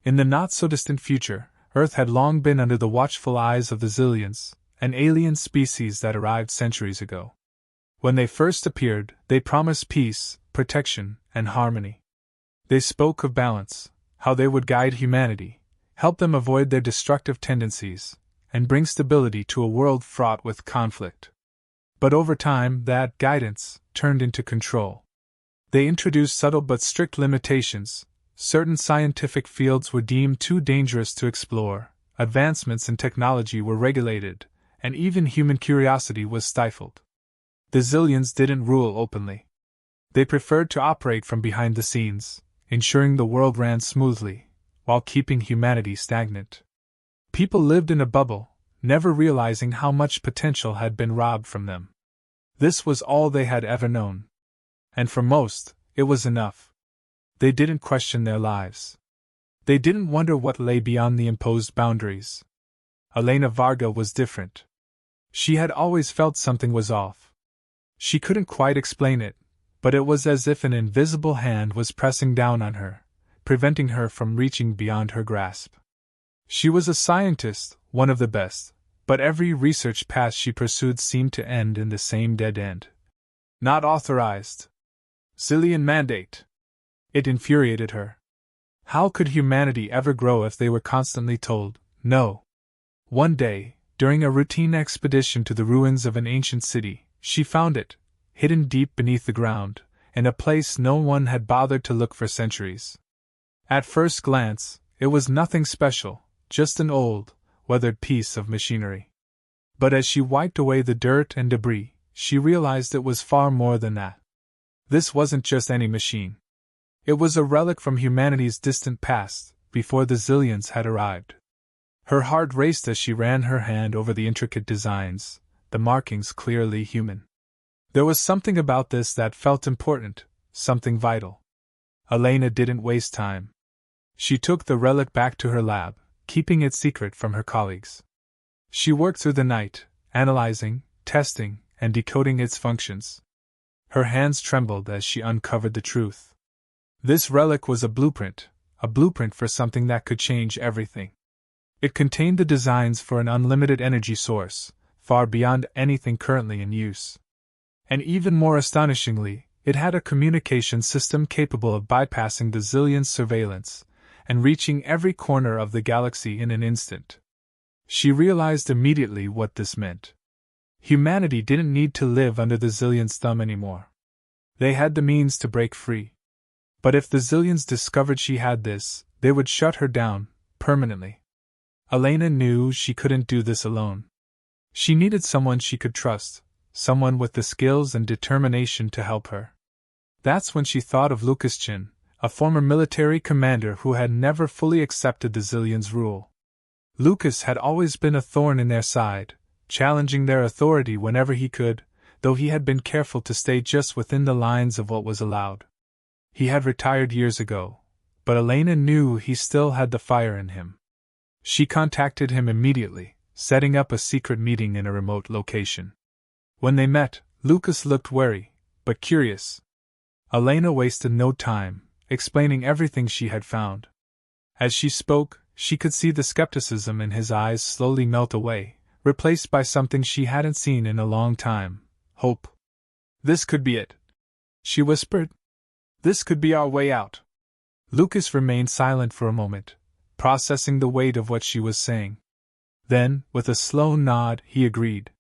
In the not-so-distant future, Earth had long been under the watchful eyes of the Zillions, an alien species that arrived centuries ago. When they first appeared, they promised peace, protection, and harmony. They spoke of balance, how they would guide humanity, help them avoid their destructive tendencies, and bring stability to a world fraught with conflict. But over time, that guidance turned into control. They introduced subtle but strict limitations. Certain scientific fields were deemed too dangerous to explore, advancements in technology were regulated, and even human curiosity was stifled. The Zillions didn't rule openly. They preferred to operate from behind the scenes, ensuring the world ran smoothly, while keeping humanity stagnant. People lived in a bubble, never realizing how much potential had been robbed from them. This was all they had ever known. And for most, it was enough. They didn't question their lives. They didn't wonder what lay beyond the imposed boundaries. Elena Varga was different. She had always felt something was off. She couldn't quite explain it, but it was as if an invisible hand was pressing down on her, preventing her from reaching beyond her grasp. She was a scientist, one of the best, but every research path she pursued seemed to end in the same dead end. Not authorized. Zillion mandate. It infuriated her. How could humanity ever grow if they were constantly told, no? One day, during a routine expedition to the ruins of an ancient city, she found it, hidden deep beneath the ground, in a place no one had bothered to look for centuries. At first glance, it was nothing special, just an old, weathered piece of machinery. But as she wiped away the dirt and debris, she realized it was far more than that. This wasn't just any machine. It was a relic from humanity's distant past, before the Zillions had arrived. Her heart raced as she ran her hand over the intricate designs, the markings clearly human. There was something about this that felt important, something vital. Elena didn't waste time. She took the relic back to her lab, keeping it secret from her colleagues. She worked through the night, analyzing, testing, and decoding its functions. Her hands trembled as she uncovered the truth. This relic was a blueprint for something that could change everything. It contained the designs for an unlimited energy source, far beyond anything currently in use. And even more astonishingly, it had a communication system capable of bypassing the Zillions' surveillance and reaching every corner of the galaxy in an instant. She realized immediately what this meant. Humanity didn't need to live under the Zillions' thumb anymore. They had the means to break free. But if the Zillions discovered she had this, they would shut her down, permanently. Elena knew she couldn't do this alone. She needed someone she could trust, someone with the skills and determination to help her. That's when she thought of Lukaschin, a former military commander who had never fully accepted the Zillions' rule. Lucas had always been a thorn in their side, challenging their authority whenever he could, though he had been careful to stay just within the lines of what was allowed. He had retired years ago, but Elena knew he still had the fire in him. She contacted him immediately, setting up a secret meeting in a remote location. When they met, Lucas looked wary, but curious. Elena wasted no time, explaining everything she had found. As she spoke, she could see the skepticism in his eyes slowly melt away, replaced by something she hadn't seen in a long time: hope. "This could be it," she whispered. "This could be our way out." Lucas remained silent for a moment, processing the weight of what she was saying. Then, with a slow nod, he agreed.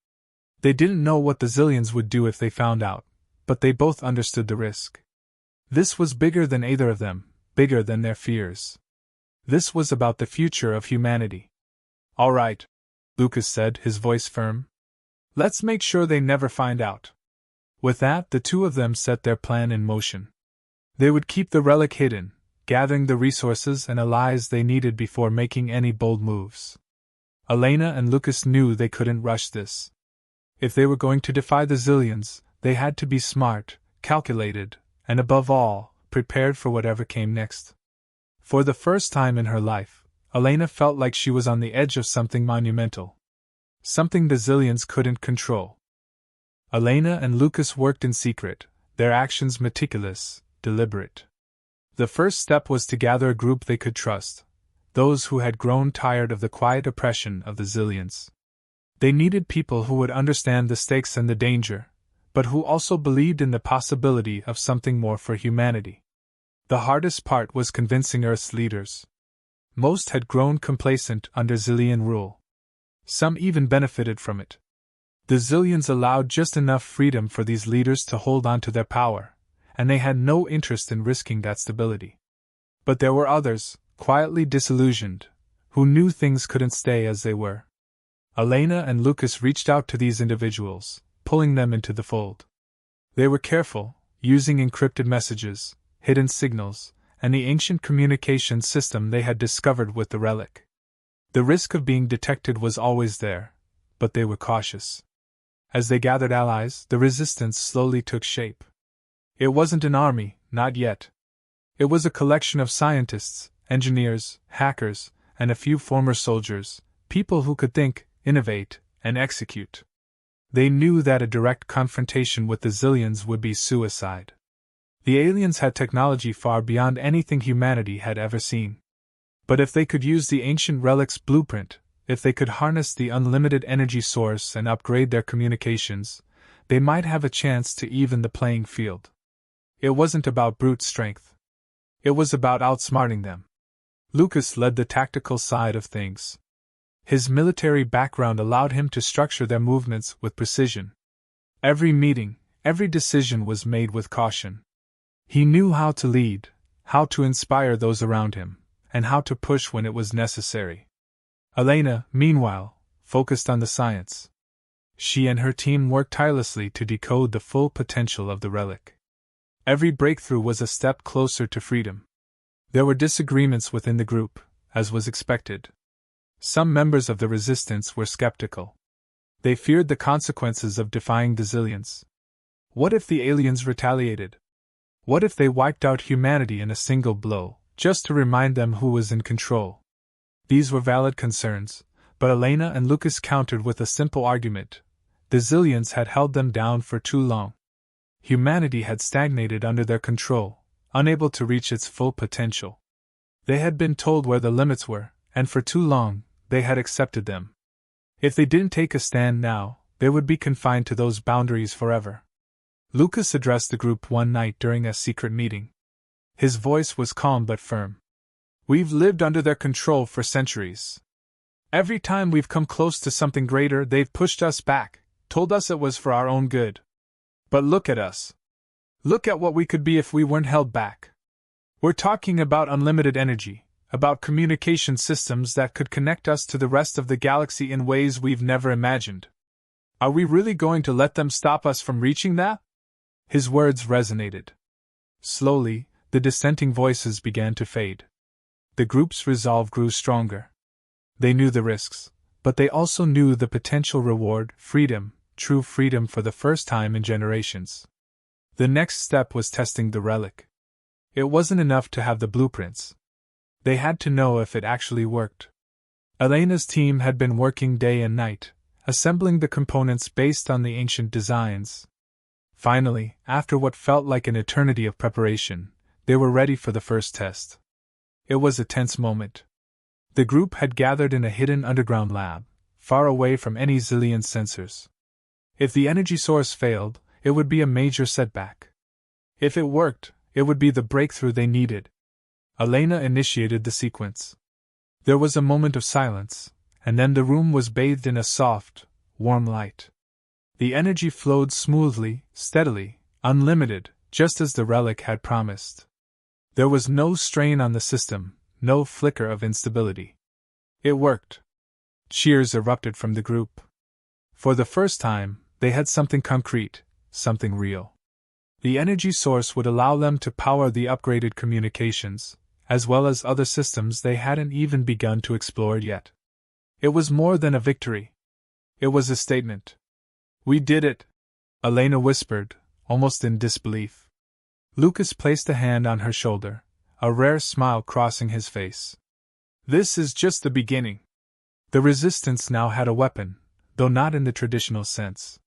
They didn't know what the Zillions would do if they found out, but they both understood the risk. This was bigger than either of them, bigger than their fears. This was about the future of humanity. "All right," Lucas said, his voice firm. "Let's make sure they never find out." With that, the two of them set their plan in motion. They would keep the relic hidden, gathering the resources and allies they needed before making any bold moves. Elena and Lucas knew they couldn't rush this. If they were going to defy the Zillions, they had to be smart, calculated, and above all, prepared for whatever came next. For the first time in her life, Elena felt like she was on the edge of something monumental. Something the Zillions couldn't control. Elena and Lucas worked in secret, their actions meticulous, deliberate. The first step was to gather a group they could trust, those who had grown tired of the quiet oppression of the Zillions. They needed people who would understand the stakes and the danger, but who also believed in the possibility of something more for humanity. The hardest part was convincing Earth's leaders. Most had grown complacent under Zillion rule. Some even benefited from it. The Zillions allowed just enough freedom for these leaders to hold on to their power, and they had no interest in risking that stability. But there were others, quietly disillusioned, who knew things couldn't stay as they were. Elena and Lucas reached out to these individuals, pulling them into the fold. They were careful, using encrypted messages, hidden signals, and the ancient communication system they had discovered with the relic. The risk of being detected was always there, but they were cautious. As they gathered allies, the resistance slowly took shape. It wasn't an army, not yet. It was a collection of scientists, engineers, hackers, and a few former soldiers, people who could think, innovate, and execute. They knew that a direct confrontation with the Zillions would be suicide. The aliens had technology far beyond anything humanity had ever seen. But if they could use the ancient relic's blueprint, if they could harness the unlimited energy source and upgrade their communications, they might have a chance to even the playing field. It wasn't about brute strength. It was about outsmarting them. Lucas led the tactical side of things. His military background allowed him to structure their movements with precision. Every meeting, every decision was made with caution. He knew how to lead, how to inspire those around him, and how to push when it was necessary. Elena, meanwhile, focused on the science. She and her team worked tirelessly to decode the full potential of the relic. Every breakthrough was a step closer to freedom. There were disagreements within the group, as was expected. Some members of the resistance were skeptical. They feared the consequences of defying the Zillions. What if the aliens retaliated? What if they wiped out humanity in a single blow, just to remind them who was in control? These were valid concerns, but Elena and Lucas countered with a simple argument. The Zillions had held them down for too long. Humanity had stagnated under their control, unable to reach its full potential. They had been told where the limits were, and for too long, they had accepted them. If they didn't take a stand now, they would be confined to those boundaries forever. Lucas addressed the group one night during a secret meeting. His voice was calm but firm. We've lived under their control for centuries. Every time we've come close to something greater, they've pushed us back, told us it was for our own good. But look at us. Look at what we could be if we weren't held back. We're talking about unlimited energy, about communication systems that could connect us to the rest of the galaxy in ways we've never imagined. Are we really going to let them stop us from reaching that? His words resonated. Slowly, the dissenting voices began to fade. The group's resolve grew stronger. They knew the risks, but they also knew the potential reward: freedom, true freedom for the first time in generations. The next step was testing the relic. It wasn't enough to have the blueprints. They had to know if it actually worked. Elena's team had been working day and night, assembling the components based on the ancient designs. Finally, after what felt like an eternity of preparation, they were ready for the first test. It was a tense moment. The group had gathered in a hidden underground lab, far away from any Zillion sensors. If the energy source failed, it would be a major setback. If it worked, it would be the breakthrough they needed. Elena initiated the sequence. There was a moment of silence, and then the room was bathed in a soft, warm light. The energy flowed smoothly, steadily, unlimited, just as the relic had promised. There was no strain on the system, no flicker of instability. It worked. Cheers erupted from the group. For the first time, they had something concrete, something real. The energy source would allow them to power the upgraded communications, as well as other systems they hadn't even begun to explore yet. It was more than a victory. It was a statement. We did it, Elena whispered, almost in disbelief. Lucas placed a hand on her shoulder, a rare smile crossing his face. This is just the beginning. The Resistance now had a weapon, though not in the traditional sense.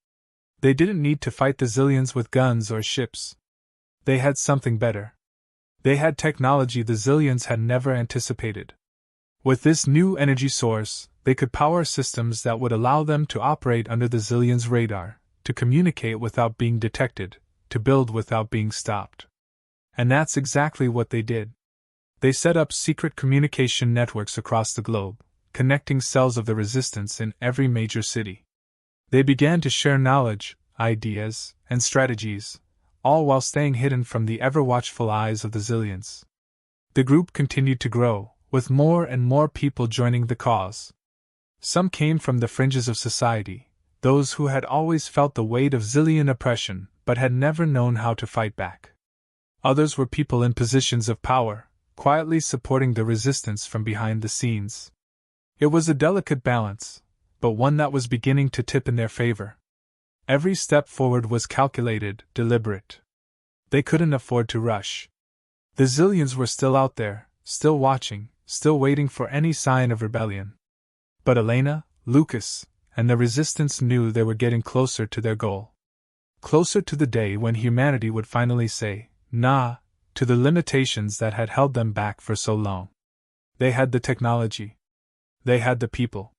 They didn't need to fight the Zillions with guns or ships. They had something better. They had technology the Zillions had never anticipated. With this new energy source, they could power systems that would allow them to operate under the Zillions' radar, to communicate without being detected, to build without being stopped. And that's exactly what they did. They set up secret communication networks across the globe, connecting cells of the resistance in every major city. They began to share knowledge, ideas, and strategies, all while staying hidden from the ever-watchful eyes of the Zillions. The group continued to grow, with more and more people joining the cause. Some came from the fringes of society, those who had always felt the weight of Zillion oppression but had never known how to fight back. Others were people in positions of power, quietly supporting the resistance from behind the scenes. It was a delicate balance, but one that was beginning to tip in their favor. Every step forward was calculated, deliberate. They couldn't afford to rush. The Zillions were still out there, still watching, still waiting for any sign of rebellion. But Elena, Lucas, and the resistance knew they were getting closer to their goal. Closer to the day when humanity would finally say, "Nah," to the limitations that had held them back for so long. They had the technology. They had the people.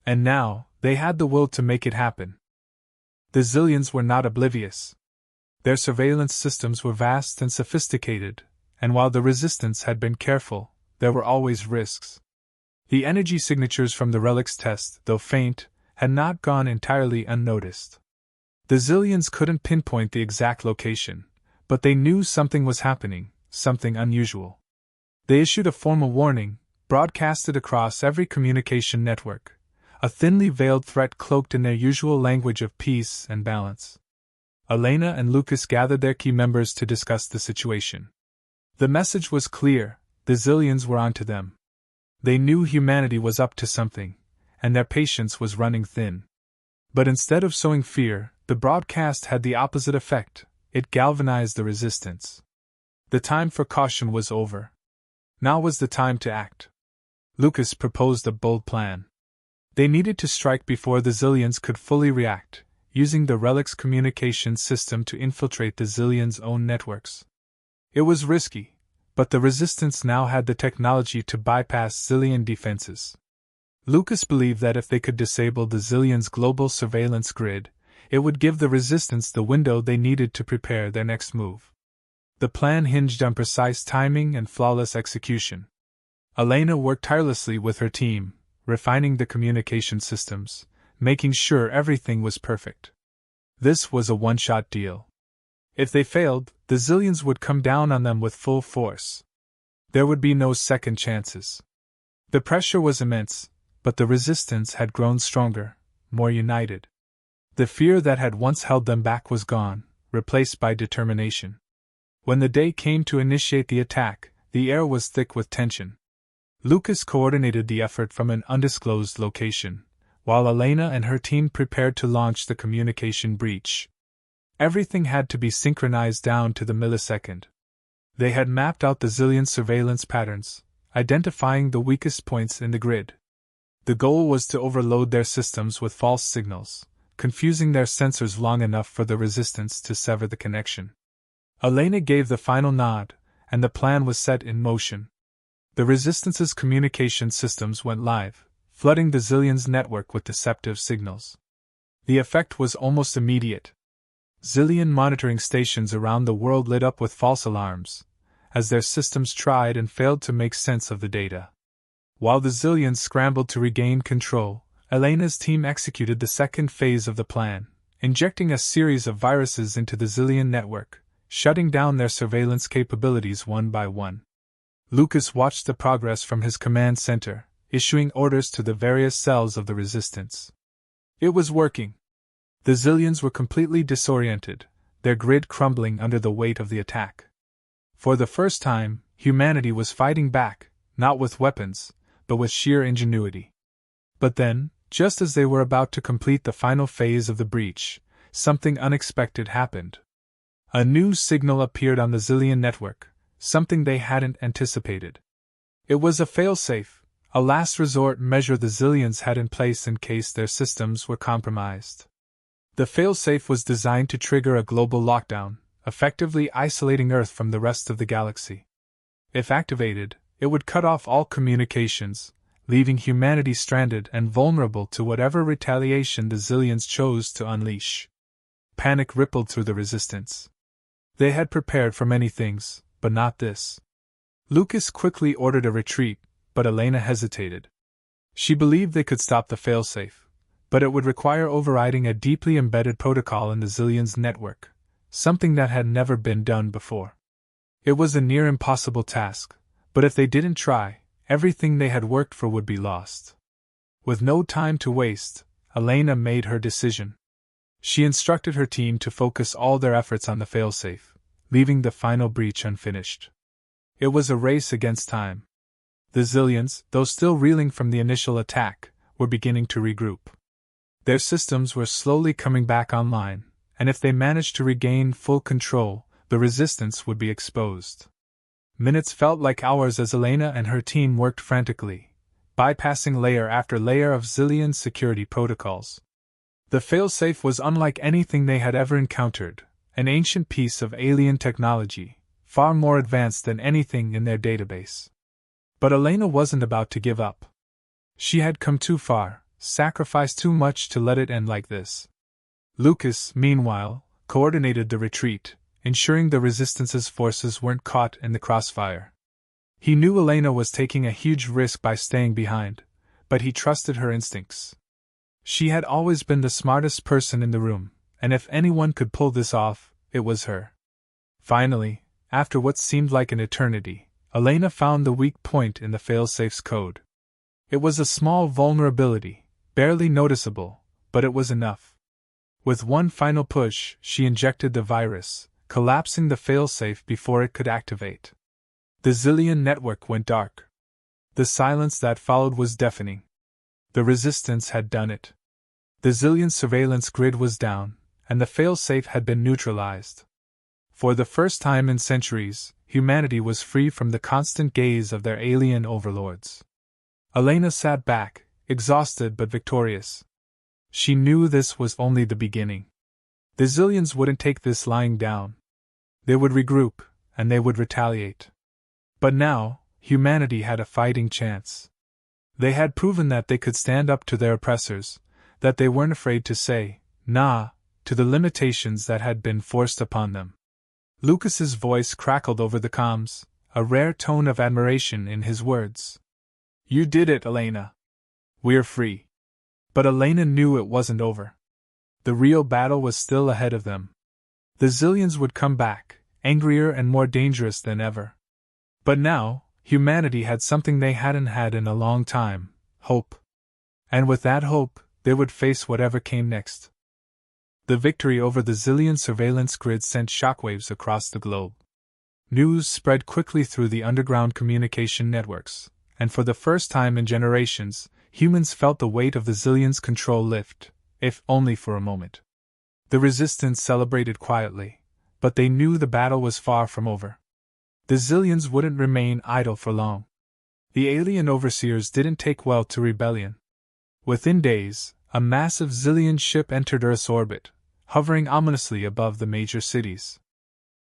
And now, they had the will to make it happen. The Zillions were not oblivious. Their surveillance systems were vast and sophisticated, and while the resistance had been careful, there were always risks. The energy signatures from the relics test, though faint, had not gone entirely unnoticed. The Zillions couldn't pinpoint the exact location, but they knew something was happening, something unusual. They issued a formal warning, broadcasted across every communication network, a thinly veiled threat cloaked in their usual language of peace and balance. Elena and Lucas gathered their key members to discuss the situation. The message was clear: the Zillions were onto them. They knew humanity was up to something, and their patience was running thin. But instead of sowing fear, the broadcast had the opposite effect. It galvanized the resistance. The time for caution was over. Now was the time to act. Lucas proposed a bold plan. They needed to strike before the Zillions could fully react, using the Relic's communication system to infiltrate the Zillions' own networks. It was risky, but the resistance now had the technology to bypass Zillion defenses. Lucas believed that if they could disable the Zillions' global surveillance grid, it would give the resistance the window they needed to prepare their next move. The plan hinged on precise timing and flawless execution. Elena worked tirelessly with her team, refining the communication systems, making sure everything was perfect. This was a one-shot deal. If they failed, the Zillions would come down on them with full force. There would be no second chances. The pressure was immense, but the resistance had grown stronger, more united. The fear that had once held them back was gone, replaced by determination. When the day came to initiate the attack, the air was thick with tension. Lucas coordinated the effort from an undisclosed location, while Elena and her team prepared to launch the communication breach. Everything had to be synchronized down to the millisecond. They had mapped out the Zillion surveillance patterns, identifying the weakest points in the grid. The goal was to overload their systems with false signals, confusing their sensors long enough for the resistance to sever the connection. Elena gave the final nod, and the plan was set in motion. The resistance's communication systems went live, flooding the Zillions' network with deceptive signals. The effect was almost immediate. Zillion monitoring stations around the world lit up with false alarms, as their systems tried and failed to make sense of the data. While the Zillions scrambled to regain control, Elena's team executed the second phase of the plan, injecting a series of viruses into the Zillion network, shutting down their surveillance capabilities one by one. Lucas watched the progress from his command center, issuing orders to the various cells of the resistance. It was working. The Zillions were completely disoriented, their grid crumbling under the weight of the attack. For the first time, humanity was fighting back, not with weapons, but with sheer ingenuity. But then, just as they were about to complete the final phase of the breach, something unexpected happened. A new signal appeared on the Zillion network, something they hadn't anticipated. It was a failsafe, a last resort measure the Zillions had in place in case their systems were compromised. The failsafe was designed to trigger a global lockdown, effectively isolating Earth from the rest of the galaxy. If activated, it would cut off all communications, leaving humanity stranded and vulnerable to whatever retaliation the Zillions chose to unleash. Panic rippled through the resistance. They had prepared for many things, but not this. Lucas quickly ordered a retreat, but Elena hesitated. She believed they could stop the failsafe, but it would require overriding a deeply embedded protocol in the Zillions' network, something that had never been done before. It was a near impossible task, but if they didn't try, everything they had worked for would be lost. With no time to waste, Elena made her decision. She instructed her team to focus all their efforts on the failsafe, leaving the final breach unfinished. It was a race against time. The Zillions, though still reeling from the initial attack, were beginning to regroup. Their systems were slowly coming back online, and if they managed to regain full control, the resistance would be exposed. Minutes felt like hours as Elena and her team worked frantically, bypassing layer after layer of Zillion security protocols. The failsafe was unlike anything they had ever encountered, an ancient piece of alien technology, far more advanced than anything in their database. But Elena wasn't about to give up. She had come too far, sacrificed too much to let it end like this. Lucas, meanwhile, coordinated the retreat, ensuring the Resistance's forces weren't caught in the crossfire. He knew Elena was taking a huge risk by staying behind, but he trusted her instincts. She had always been the smartest person in the room, and if anyone could pull this off, it was her. Finally, after what seemed like an eternity, Elena found the weak point in the failsafe's code. It was a small vulnerability, barely noticeable, but it was enough. With one final push, she injected the virus, collapsing the failsafe before it could activate. The Zillion network went dark. The silence that followed was deafening. The Resistance had done it. The Zillion surveillance grid was down, and the failsafe had been neutralized. For the first time in centuries, humanity was free from the constant gaze of their alien overlords. Elena sat back, exhausted but victorious. She knew this was only the beginning. The Zillions wouldn't take this lying down. They would regroup, and they would retaliate. But now, humanity had a fighting chance. They had proven that they could stand up to their oppressors, that they weren't afraid to say, "Nah," to the limitations that had been forced upon them. Lucas's voice crackled over the comms, a rare tone of admiration in his words. "You did it, Elena. We're free." But Elena knew it wasn't over. The real battle was still ahead of them. The Zillions would come back, angrier and more dangerous than ever. But now, humanity had something they hadn't had in a long time: hope. And with that hope, they would face whatever came next. The victory over the Zillion surveillance grid sent shockwaves across the globe. News spread quickly through the underground communication networks, and for the first time in generations, humans felt the weight of the Zillion's control lift, if only for a moment. The Resistance celebrated quietly, but they knew the battle was far from over. The Zillions wouldn't remain idle for long. The alien overseers didn't take well to rebellion. Within days, a massive Zillion ship entered Earth's orbit, hovering ominously above the major cities.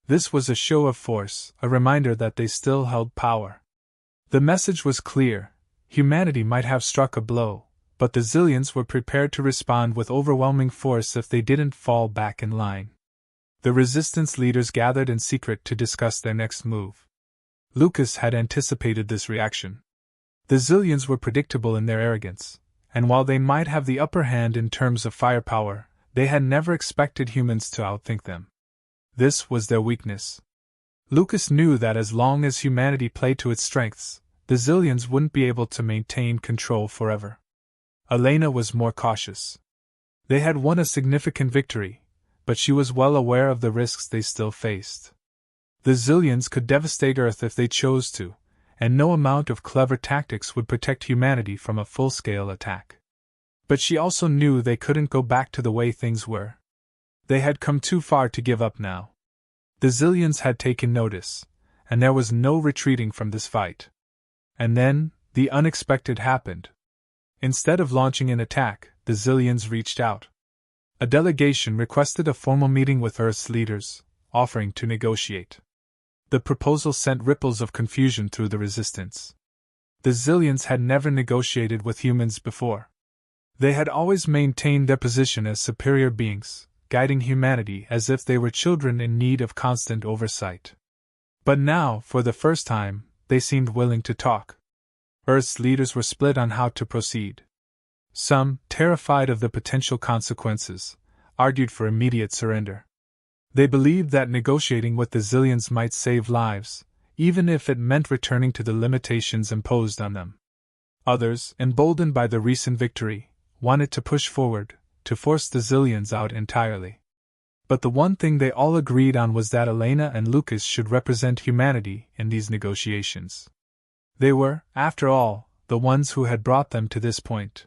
This was a show of force, a reminder that they still held power. The message was clear: humanity might have struck a blow, but the Zillions were prepared to respond with overwhelming force if they didn't fall back in line. The Resistance leaders gathered in secret to discuss their next move. Lucas had anticipated this reaction. The Zillions were predictable in their arrogance, and while they might have the upper hand in terms of firepower, they had never expected humans to outthink them. This was their weakness. Lucas knew that as long as humanity played to its strengths, the Zillions wouldn't be able to maintain control forever. Elena was more cautious. They had won a significant victory, but she was well aware of the risks they still faced. The Zillions could devastate Earth if they chose to, and no amount of clever tactics would protect humanity from a full-scale attack. But she also knew they couldn't go back to the way things were. They had come too far to give up now. The Zillions had taken notice, and there was no retreating from this fight. And then, the unexpected happened. Instead of launching an attack, the Zillions reached out. A delegation requested a formal meeting with Earth's leaders, offering to negotiate. The proposal sent ripples of confusion through the Resistance. The Zillions had never negotiated with humans before. They had always maintained their position as superior beings, guiding humanity as if they were children in need of constant oversight. But now, for the first time, they seemed willing to talk. Earth's leaders were split on how to proceed. Some, terrified of the potential consequences, argued for immediate surrender. They believed that negotiating with the Zillions might save lives, even if it meant returning to the limitations imposed on them. Others, emboldened by the recent victory, wanted to push forward, to force the Zillions out entirely. But the one thing they all agreed on was that Elena and Lucas should represent humanity in these negotiations. They were, after all, the ones who had brought them to this point.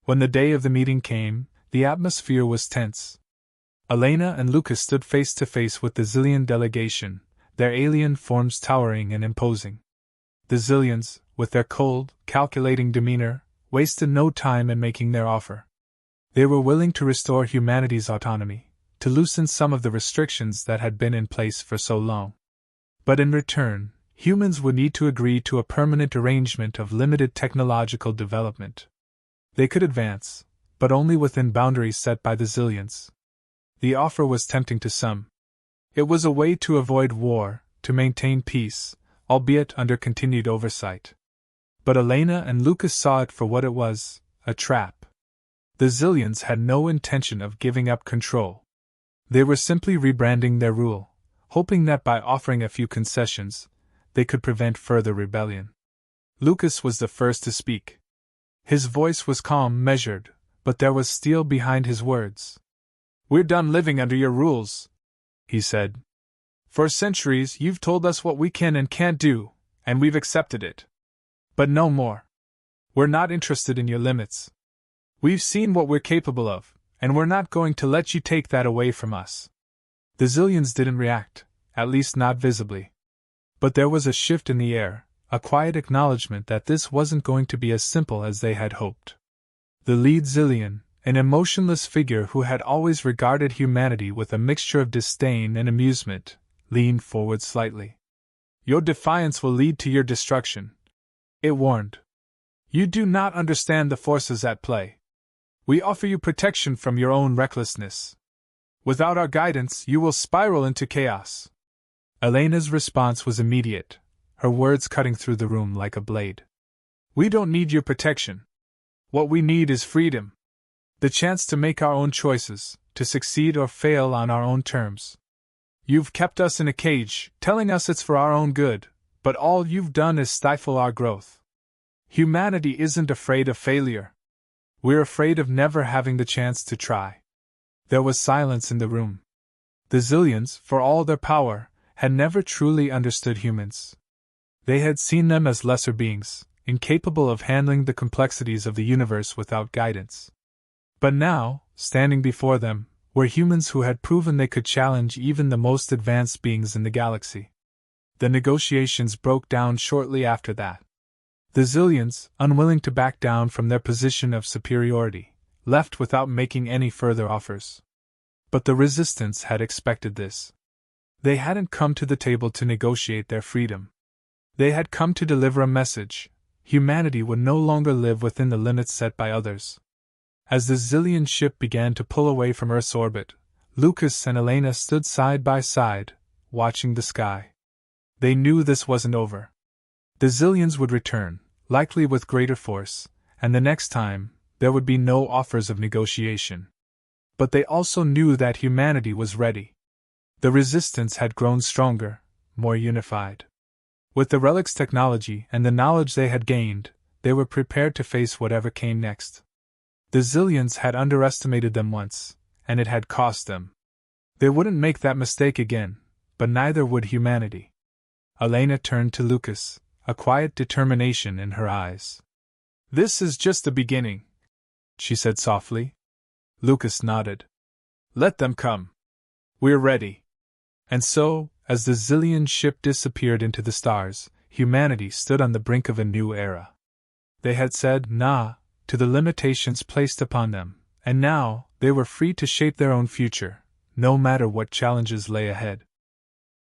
When the day of the meeting came, the atmosphere was tense. Elena and Lucas stood face to face with the Zillion delegation, their alien forms towering and imposing. The Zillions, with their cold, calculating demeanor, wasted no time in making their offer. They were willing to restore humanity's autonomy, to loosen some of the restrictions that had been in place for so long. But in return, humans would need to agree to a permanent arrangement of limited technological development. They could advance, but only within boundaries set by the Zillions. The offer was tempting to some. It was a way to avoid war, to maintain peace, albeit under continued oversight. But Elena and Lucas saw it for what it was, a trap. The Zillions had no intention of giving up control. They were simply rebranding their rule, hoping that by offering a few concessions, they could prevent further rebellion. Lucas was the first to speak. His voice was calm, measured, but there was steel behind his words. "We're done living under your rules," he said. "For centuries you've told us what we can and can't do, and we've accepted it. But no more. We're not interested in your limits. We've seen what we're capable of, and we're not going to let you take that away from us." The Zillions didn't react, at least not visibly. But there was a shift in the air, a quiet acknowledgement that this wasn't going to be as simple as they had hoped. The lead Zillion, an emotionless figure who had always regarded humanity with a mixture of disdain and amusement, leaned forward slightly. "Your defiance will lead to your destruction," it warned. "You do not understand the forces at play. We offer you protection from your own recklessness. Without our guidance, you will spiral into chaos." Elena's response was immediate, her words cutting through the room like a blade. "We don't need your protection. What we need is freedom. The chance to make our own choices, to succeed or fail on our own terms. You've kept us in a cage, telling us it's for our own good, but all you've done is stifle our growth. Humanity isn't afraid of failure. We're afraid of never having the chance to try." There was silence in the room. The Zillions, for all their power, had never truly understood humans. They had seen them as lesser beings, incapable of handling the complexities of the universe without guidance. But now, standing before them, were humans who had proven they could challenge even the most advanced beings in the galaxy. The negotiations broke down shortly after that. The Zillions, unwilling to back down from their position of superiority, left without making any further offers. But the resistance had expected this. They hadn't come to the table to negotiate their freedom. They had come to deliver a message: humanity would no longer live within the limits set by others. As the Zillion ship began to pull away from Earth's orbit, Lucas and Elena stood side by side, watching the sky. They knew this wasn't over. The Zillions would return, likely with greater force, and the next time, there would be no offers of negotiation. But they also knew that humanity was ready. The resistance had grown stronger, more unified. With the relic's technology and the knowledge they had gained, they were prepared to face whatever came next. The Zillions had underestimated them once, and it had cost them. They wouldn't make that mistake again, but neither would humanity. Elena turned to Lucas, a quiet determination in her eyes. "This is just the beginning," she said softly. Lucas nodded. "Let them come. We're ready." And so, as the Zillion ship disappeared into the stars, humanity stood on the brink of a new era. They had said "nah" to the limitations placed upon them, and now they were free to shape their own future, no matter what challenges lay ahead.